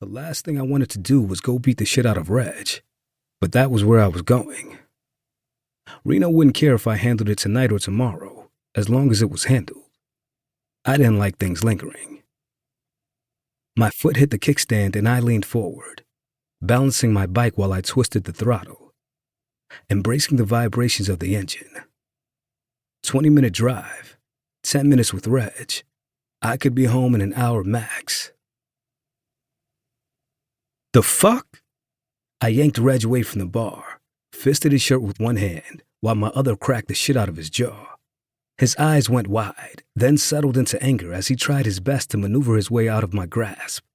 The last thing I wanted to do was go beat the shit out of Reg, but that was where I was going. Reno wouldn't care if I handled it tonight or tomorrow, as long as it was handled. I didn't like things lingering. My foot hit the kickstand and I leaned forward, balancing my bike while I twisted the throttle, embracing the vibrations of the engine. 20-minute drive, 10 minutes with Reg. I could be home in an hour max. The fuck? I yanked Reg away from the bar, fisted his shirt with one hand, while my other cracked the shit out of his jaw. His eyes went wide, then settled into anger as he tried his best to maneuver his way out of my grasp.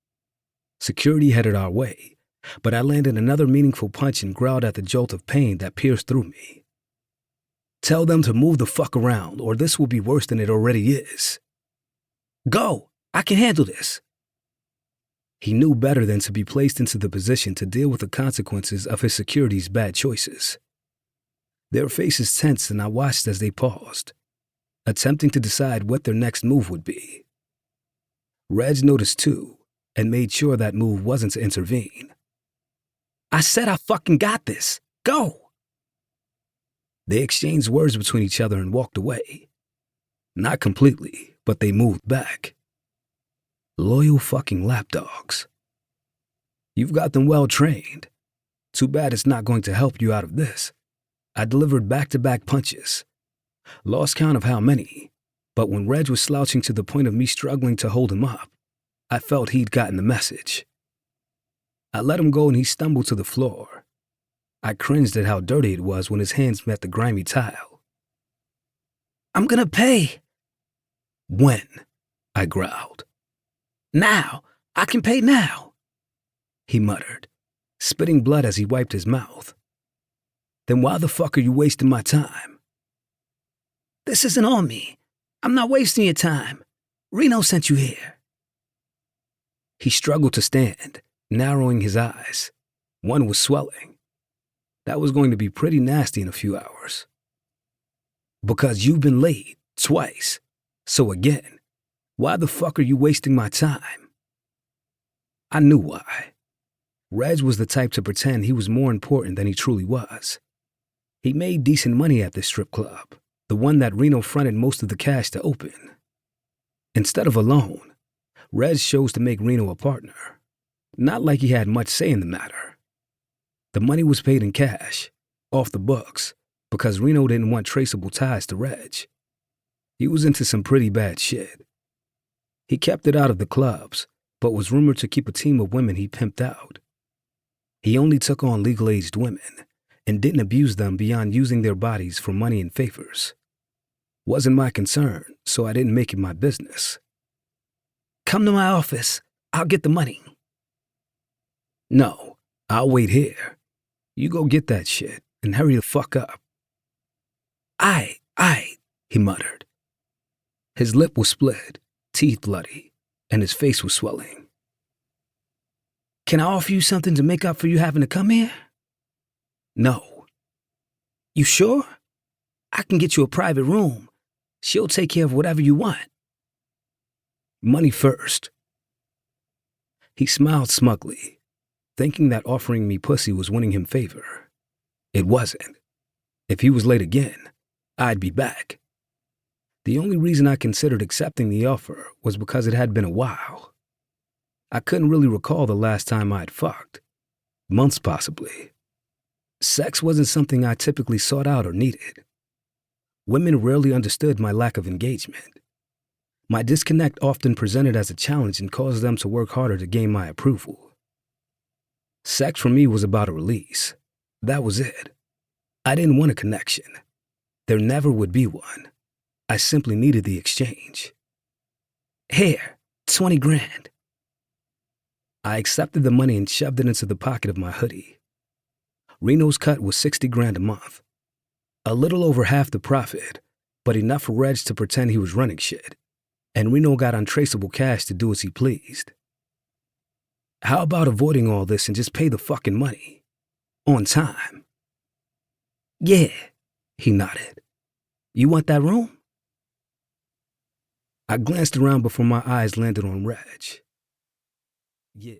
Security headed our way, but I landed another meaningful punch and growled at the jolt of pain that pierced through me. Tell them to move the fuck around, or this will be worse than it already is. Go! I can handle this! He knew better than to be placed into the position to deal with the consequences of his security's bad choices. Their faces tensed and I watched as they paused, attempting to decide what their next move would be. Reg noticed too, and made sure that move wasn't to intervene. I said I fucking got this! Go! They exchanged words between each other and walked away. Not completely, but they moved back. Loyal fucking lapdogs. You've got them well trained. Too bad it's not going to help you out of this. I delivered back-to-back punches. Lost count of how many, but when Reg was slouching to the point of me struggling to hold him up, I felt he'd gotten the message. I let him go and he stumbled to the floor. I cringed at how dirty it was when his hands met the grimy tile. I'm gonna pay. When? I growled. Now! I can pay now! He muttered, spitting blood as he wiped his mouth. Then why the fuck are you wasting my time? This isn't on me. I'm not wasting your time. Reno sent you here. He struggled to stand, narrowing his eyes. One was swelling. That was going to be pretty nasty in a few hours. Because you've been late, twice. So again, why the fuck are you wasting my time? I knew why. Reg was the type to pretend he was more important than he truly was. He made decent money at this strip club, the one that Reno fronted most of the cash to open. Instead of a loan, Reg chose to make Reno a partner. Not like he had much say in the matter. The money was paid in cash, off the books, because Reno didn't want traceable ties to Reg. He was into some pretty bad shit. He kept it out of the clubs, but was rumored to keep a team of women he pimped out. He only took on legal-aged women and didn't abuse them beyond using their bodies for money and favors. Wasn't my concern, so I didn't make it my business. Come to my office. I'll get the money. No, I'll wait here. You go get that shit and hurry the fuck up. Aye, he muttered. His lip was split, teeth bloody, and his face was swelling. Can I offer you something to make up for you having to come here? No. You sure? I can get you a private room. She'll take care of whatever you want. Money first. He smiled smugly, thinking that offering me pussy was winning him favor. It wasn't. If he was late again, I'd be back. The only reason I considered accepting the offer was because it had been a while. I couldn't really recall the last time I'd fucked. Months possibly. Sex wasn't something I typically sought out or needed. Women rarely understood my lack of engagement. My disconnect often presented as a challenge and caused them to work harder to gain my approval. Sex for me was about a release. That was it. I didn't want a connection. There never would be one. I simply needed the exchange. Here, 20 grand. I accepted the money and shoved it into the pocket of my hoodie. Reno's cut was 60 grand a month. A little over half the profit, but enough for Reg to pretend he was running shit, and Reno got untraceable cash to do as he pleased. How about avoiding all this and just pay the fucking money? On time. Yeah, he nodded. You want that room? I glanced around before my eyes landed on Reg. Yeah.